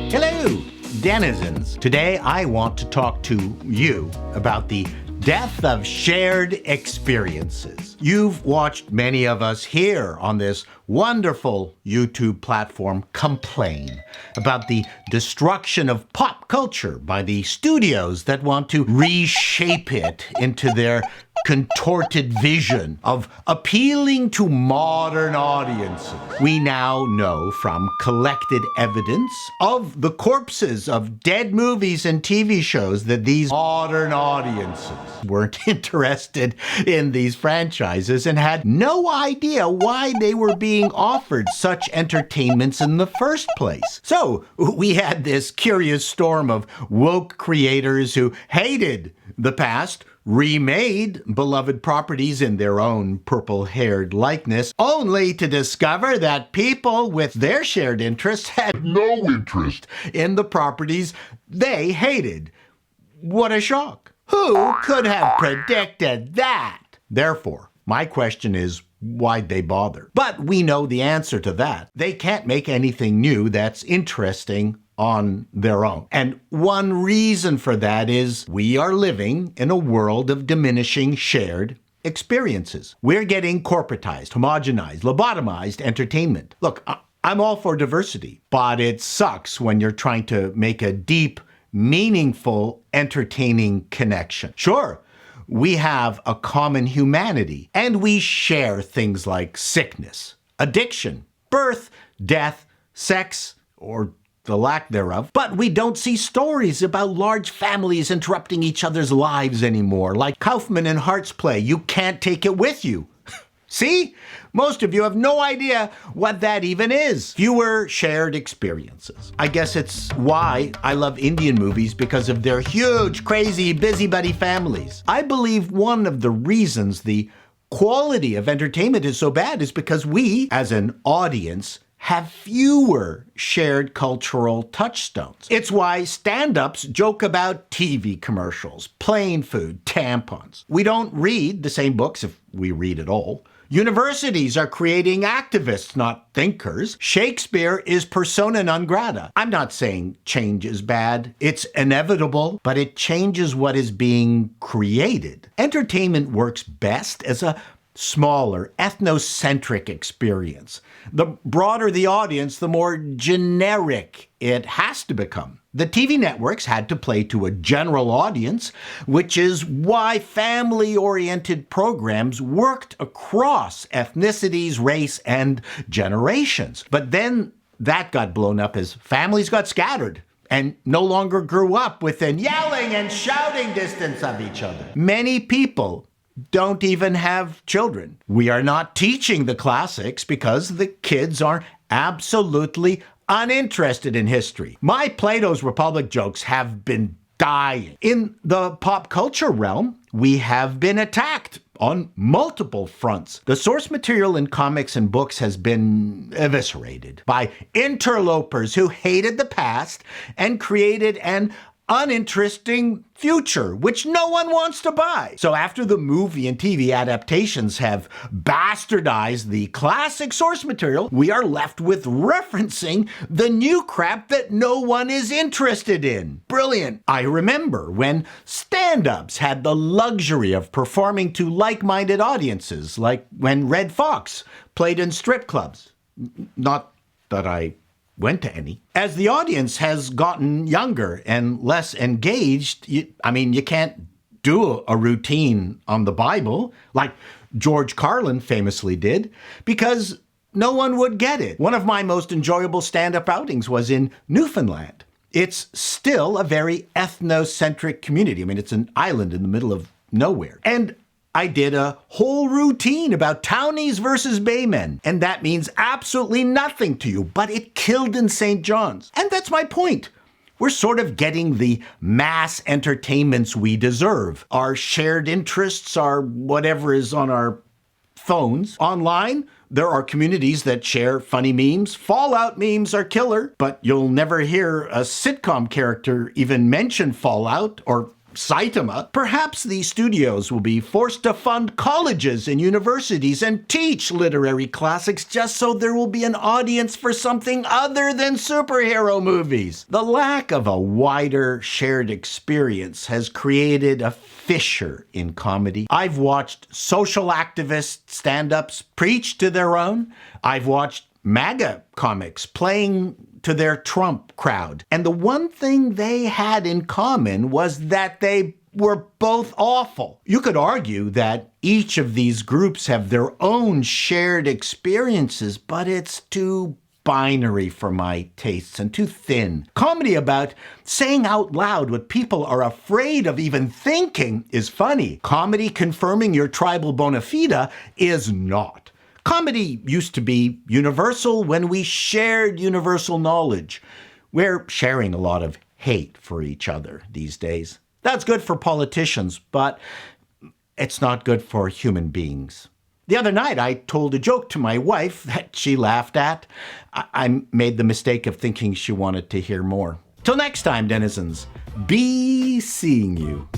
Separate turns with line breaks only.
Hello, denizens. Today I want to talk to you about the death of shared experiences. You've watched many of us here on this wonderful YouTube platform complain about the destruction of pop culture by the studios that want to reshape it into their contorted vision of appealing to modern audiences. We now know from collected evidence of the corpses of dead movies and TV shows that these modern audiences weren't interested in these franchises and had no idea why they were being offered such entertainments in the first place. So we had this curious storm of woke creators who hated the past, remade beloved properties in their own purple-haired likeness, only to discover that people with their shared interests had no interest in the properties they hated. What a shock. Who could have predicted that? Therefore, my question is, why'd they bother? But we know the answer to that. They can't make anything new that's interesting on their own. And one reason for that is we are living in a world of diminishing shared experiences. We're getting corporatized, homogenized, lobotomized entertainment. Look, I'm all for diversity, but it sucks when you're trying to make a deep, meaningful, entertaining connection. Sure, we have a common humanity, and we share things like sickness, addiction, birth, death, sex, or the lack thereof. But we don't see stories about large families interrupting each other's lives anymore, like Kaufman and Hart's play, You Can't Take It With You. See? Most of you have no idea what that even is. Fewer shared experiences. I guess it's why I love Indian movies, because of their huge, crazy, busybody families. I believe one of the reasons the quality of entertainment is so bad is because we, as an audience, have fewer shared cultural touchstones. It's why stand-ups joke about TV commercials, plain food, tampons. We don't read the same books, if we read at all. Universities are creating activists, not thinkers. Shakespeare is persona non grata. I'm not saying change is bad. It's inevitable, but it changes what is being created. Entertainment works best as a smaller, ethnocentric experience. The broader the audience, the more generic it has to become. The TV networks had to play to a general audience, which is why family-oriented programs worked across ethnicities, race, and generations. But then that got blown up as families got scattered and no longer grew up within yelling and shouting distance of each other. Many people don't even have children. We are not teaching the classics because the kids are absolutely uninterested in history. My Plato's Republic jokes have been dying. In the pop culture realm, we have been attacked on multiple fronts. The source material in comics and books has been eviscerated by interlopers who hated the past and created an uninteresting future, which no one wants to buy. So after the movie and TV adaptations have bastardized the classic source material, we are left with referencing the new crap that no one is interested in. Brilliant. I remember when stand-ups had the luxury of performing to like-minded audiences, like when Red Fox played in strip clubs. Not that I went to any. As the audience has gotten younger and less engaged, you can't do a routine on the Bible like George Carlin famously did, because no one would get it. One of my most enjoyable stand-up outings was in Newfoundland. It's still a very ethnocentric community. It's an island in the middle of nowhere. And I did a whole routine about townies versus baymen, and that means absolutely nothing to you, but it killed in St. John's. And that's my point. We're sort of getting the mass entertainments we deserve. Our shared interests are whatever is on our phones. Online, there are communities that share funny memes. Fallout memes are killer, but you'll never hear a sitcom character even mention Fallout or Saitama. Perhaps these studios will be forced to fund colleges and universities and teach literary classics just so there will be an audience for something other than superhero movies. The lack of a wider shared experience has created a fissure in comedy. I've watched social activist stand-ups preach to their own. I've watched MAGA comics playing to their Trump crowd. And the one thing they had in common was that they were both awful. You could argue that each of these groups have their own shared experiences, but it's too binary for my tastes and too thin. Comedy about saying out loud what people are afraid of even thinking is funny. Comedy confirming your tribal bona fide is not. Comedy used to be universal when we shared universal knowledge. We're sharing a lot of hate for each other these days. That's good for politicians, but it's not good for human beings. The other night, I told a joke to my wife that she laughed at. I made the mistake of thinking she wanted to hear more. Till next time, denizens, be seeing you.